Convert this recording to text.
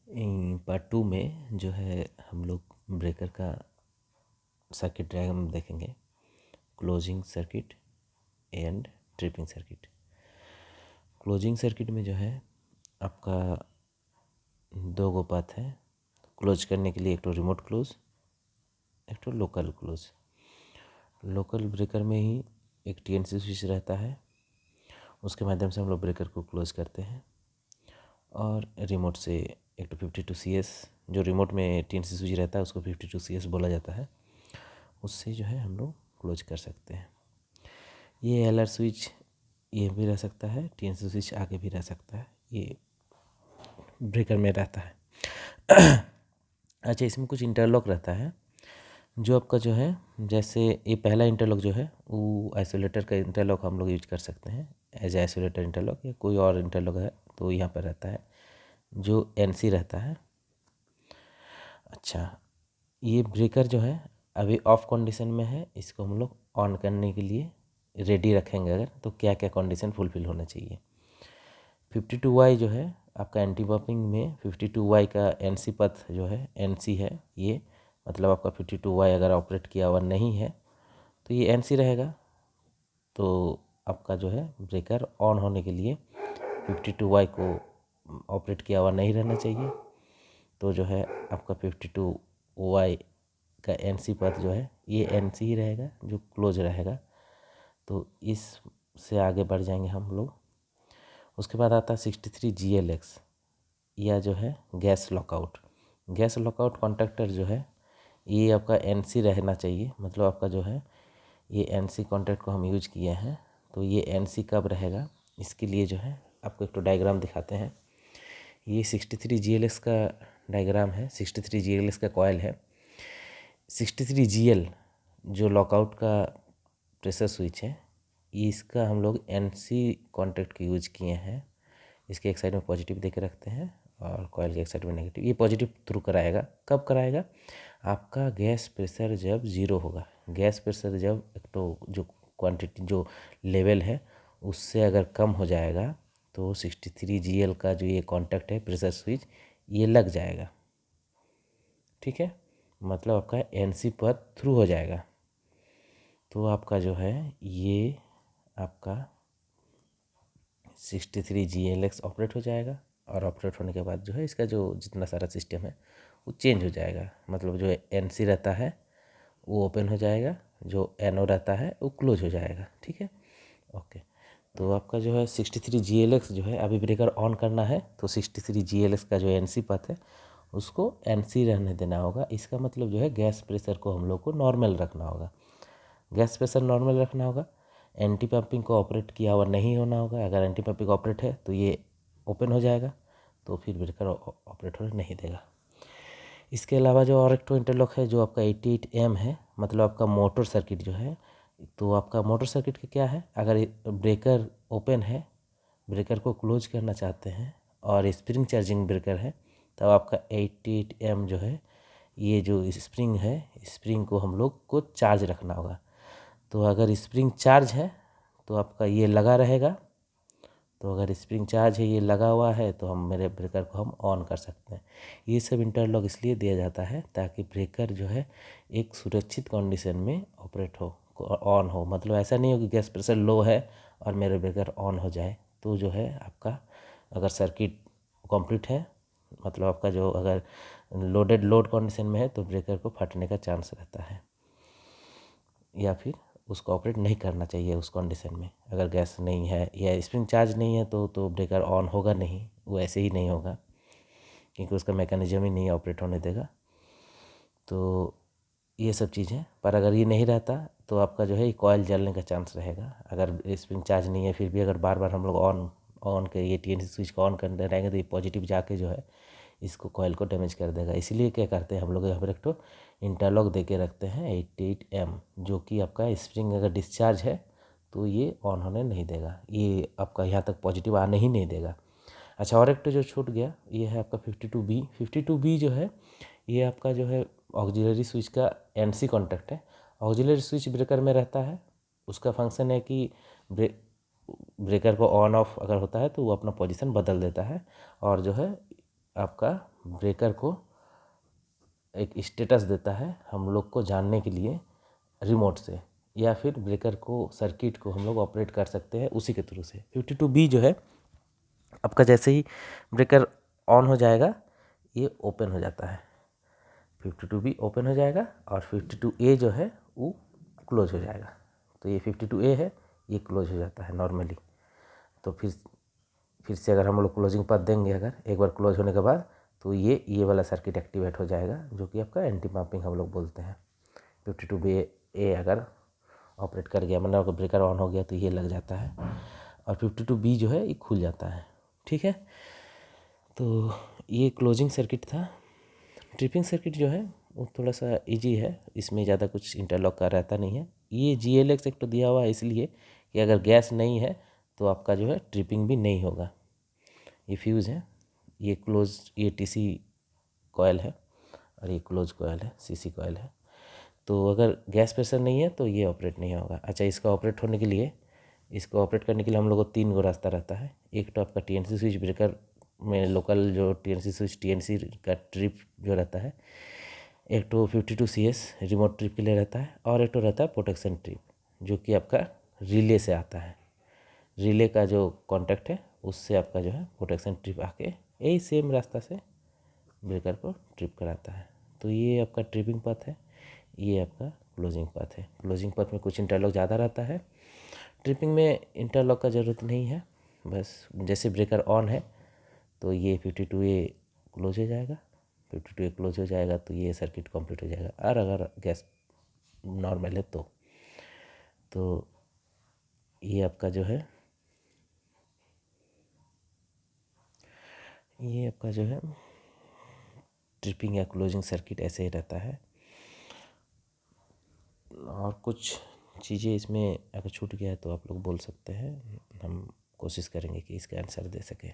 Part 2 में जो है हम लोग ब्रेकर का सर्किट डायग्राम देखेंगे, closing circuit and tripping circuit. Closing circuit में जो है आपका दो गो पाथ है क्लोज करने के लिए, एक तो रिमोट क्लोज, एक तो लोकल क्लोज। लोकल ब्रेकर में ही एक टीएनसी स्विच रहता है, उसके माध्यम से हम लोग ब्रेकर को क्लोज करते हैं। और रिमोट से एक तो 52 CS, जो रिमोट में टीएनसी स्विच रहता है उसको 52 CS बोला जाता है, उससे जो है हम लोग क्लोज कर सकते हैं। ये एलआर स्विच ये भी रह सकता है, टीएनसी स्विच आगे भी रह सकता है, ये ब्रेकर में रहता है। अच्छा, इसमें कुछ इंटरलॉक रहता है जो आपका जो है, जैसे ये पहला इंटरलॉक जो है वो आइसोलेटर का इंटरलॉक हम लोग यूज कर सकते हैं एज आइसोलेटर इंटरलॉक, या कोई और इंटरलॉक है तो यहाँ पर रहता है जो एनसी रहता है। अच्छा, ये ब्रेकर जो है अभी ऑफ कंडीशन में है, इसको हम लोग ऑन करने के लिए रेडी रखेंगे अगर, तो क्या क्या कंडीशन फुलफिल होना चाहिए। 52Y जो है आपका एंटी बफरिंग में 52Y का एनसी पथ जो है, एनसी है ये, मतलब आपका 52Y अगर ऑपरेट किया हुआ नहीं है तो ये एनसी रहेगा। तो आपका जो है ब्रेकर ऑन होने के लिए 52Y को ऑपरेट किया हुआ नहीं रहना चाहिए। तो जो है आपका 52Y का एनसी पथ जो है ये एनसी ही रहेगा जो क्लोज रहेगा। तो इससे आगे बढ़ जाएंगे हम लोग। उसके बाद आता है 63GLX, या जो है gas lockout. Gas lockout contactor जो है ये आपका एनसी रहना चाहिए, मतलब आपका जो है ये एनसी कॉन्टैक्ट को हम यूज किए हैं। तो ये एनसी कब रहेगा, इसके लिए जो है आपको एक तो डायग्राम दिखाते हैं। ये 63GLX का डायग्राम है, 63GLX का कॉयल है। 63GL जो लॉकआउट का प्रेशर स्विच है, इसका हम लोग एनसी कॉन्टैक्ट को यूज किए हैं। इसके एक साइड में पॉजिटिव दे के रखते हैं और कॉयल के एक साइड में नेगेटिव। ये पॉजिटिव थ्रू कराएगा, कब कराएगा, आपका गैस प्रेशर जब ज़ीरो होगा। गैस प्रेशर जब एक तो जो क्वांटिटी जो लेवल है उससे अगर कम हो जाएगा तो 63GL का जो ये कॉन्टैक्ट है प्रेशर स्विच ये लग जाएगा, ठीक है, मतलब आपका एनसी पथ थ्रू हो जाएगा। तो आपका जो है ये आपका 63GLX ऑपरेट हो जाएगा, और ऑपरेट होने के बाद जो है इसका जो जितना सारा सिस्टम है वो चेंज हो जाएगा। मतलब जो एनसी रहता है वो ओपन हो जाएगा, जो एनओ रहता है वो क्लोज हो जाएगा, ठीक है, ओके। तो आपका जो है 63GLX जो है अभी ब्रेकर ऑन करना है, तो 63GLX का जो एनसी पथ है उसको एनसी रहने देना होगा। इसका मतलब जो है गैस प्रेशर को हम लोग को नॉर्मल रखना होगा। गैस प्रेशर नॉर्मल रखना होगा। एंटी पंपिंग को ऑपरेट किया हुआ नहीं होना होगा। अगर एंटी पंपिंग ऑपरेट है तो ये ओपन हो जाएगा, तो फिर ब्रेकर ऑपरेट होने नहीं देगा। इसके अलावा जो और एक तो इंटरलॉक है जो आपका 88M है, मतलब आपका मोटर सर्किट जो है। तो आपका मोटर सर्किट का क्या है, अगर ब्रेकर ओपन है, ब्रेकर को क्लोज करना चाहते हैं और स्प्रिंग चार्जिंग ब्रेकर है, तब आपका 88M जो है, ये जो स्प्रिंग है, स्प्रिंग को हम लोग को चार्ज रखना होगा। तो अगर स्प्रिंग चार्ज है तो आपका ये लगा रहेगा। तो अगर स्प्रिंग चार्ज है, ये लगा हुआ है, तो हम मेरे ब्रेकर को हम ऑन कर सकते हैं। ये सब इंटरलॉक इसलिए दिया जाता है ताकि ब्रेकर जो है एक सुरक्षित कंडीशन में ऑपरेट हो, ऑन हो। मतलब ऐसा नहीं हो कि गैस प्रेशर लो है और मेरे ब्रेकर ऑन हो जाए, तो जो है आपका अगर सर्किट कंप्लीट है, मतलब आपका जो अगर लोड कंडीशन में है, तो ब्रेकर को फटने का चांस रहता है, या फिर उसको ऑपरेट नहीं करना चाहिए उस कंडीशन में। अगर गैस नहीं है या स्प्रिंग चार्ज नहीं है तो ब्रेकर ऑन होगा नहीं, वो ऐसे ही नहीं होगा, क्योंकि उसका मैकेनिज्म ही नहीं ऑपरेट होने देगा। तो ये सब चीज़ें, पर अगर ये नहीं रहता तो आपका जो है कॉयल जलने का चांस रहेगा। अगर स्प्रिंग चार्ज नहीं है फिर भी अगर बार बार हम लोग ऑन के ये टीएनसी स्विच को ऑन करते रहेंगे तो ये पॉजिटिव जाके जो है इसको कॉयल को डैमेज कर देगा। इसीलिए क्या करते हैं हम लोग यहाँ पर एक तो इंटरलॉक दे के रखते हैं 88M, जो कि आपका स्प्रिंग अगर डिस्चार्ज है तो ये ऑन होने नहीं देगा, ये आपका यहाँ तक पॉजिटिव आने ही नहीं देगा। अच्छा, और एक तो जो छूट गया ये है आपका 52B। 52B जो है ये आपका जो है ऑक्सिलरी स्विच का एनसी कॉन्टैक्ट है। ऑक्सिलरी स्विच ब्रेकर में रहता है, उसका फंक्शन है कि ब्रेकर को ऑन ऑफ अगर होता है तो वो अपना पोजीशन बदल देता है, और जो है आपका ब्रेकर को एक स्टेटस देता है हम लोग को जानने के लिए रिमोट से, या फिर ब्रेकर को सर्किट को हम लोग ऑपरेट कर सकते हैं उसी के थ्रू से। 52B जो है आपका जैसे ही ब्रेकर ऑन हो जाएगा ये ओपन हो जाता है, 52B ओपन हो जाएगा और 52A जो है वो क्लोज हो जाएगा। तो ये 52A है, ये क्लोज हो जाता है नॉर्मली। तो फिर से अगर हम लोग क्लोजिंग पाथ देंगे, अगर एक बार क्लोज होने के बाद, तो ये वाला सर्किट एक्टिवेट हो जाएगा जो कि आपका एंटी पंपिंग हम लोग बोलते हैं। 52A अगर ऑपरेट कर गया, मतलब अगर ब्रेकर ऑन हो गया तो ये लग जाता है, और 52B जो है ये खुल जाता है। ठीक है, तो ये क्लोजिंग सर्किट था। ट्रिपिंग सर्किट जो है वो थोड़ा सा इजी है, इसमें ज़्यादा कुछ इंटरलॉक का रहता नहीं है। ये GLX एक तो दिया हुआ है इसलिए कि अगर गैस नहीं है तो आपका जो है ट्रिपिंग भी नहीं होगा। ये फ्यूज़ है, ये क्लोज, ये TC कॉयल है और ये क्लोज कॉयल है, CC कॉयल है। तो अगर गैस प्रेशर नहीं है तो ये ऑपरेट नहीं होगा। अच्छा, इसका ऑपरेट होने के लिए, इसको ऑपरेट करने के लिए हम लोग को 3 गो रास्ता रहता है। एक तो आपका TNC स्विच ब्रेकर में लोकल जो TNC स्विच, TNC का ट्रिप जो रहता है, एक तो 52CS रिमोट ट्रिप के लिए रहता है, और एक तो रहता है प्रोटेक्शन ट्रिप जो कि आपका रिले से आता है। रिले का जो कॉन्टैक्ट है उससे आपका जो है प्रोटेक्शन ट्रिप आके यही सेम रास्ता से ब्रेकर को ट्रिप कराता है। तो ये आपका ट्रिपिंग पाथ है, ये आपका क्लोजिंग पाथ है। क्लोजिंग पाथ में कुछ इंटरलॉक ज़्यादा रहता है, ट्रिपिंग में इंटरलॉक का ज़रूरत नहीं है। बस जैसे ब्रेकर ऑन है तो ये 52A क्लोज हो जाएगा, 52A क्लोज हो जाएगा तो ये सर्किट कंप्लीट हो जाएगा। और अगर गैस नॉर्मल है तो ये आपका जो है, ये आपका जो है ट्रिपिंग या क्लोजिंग सर्किट ऐसे ही रहता है। और कुछ चीज़ें इसमें अगर छूट गया है तो आप लोग बोल सकते हैं, हम कोशिश करेंगे कि इसका आंसर दे सकें।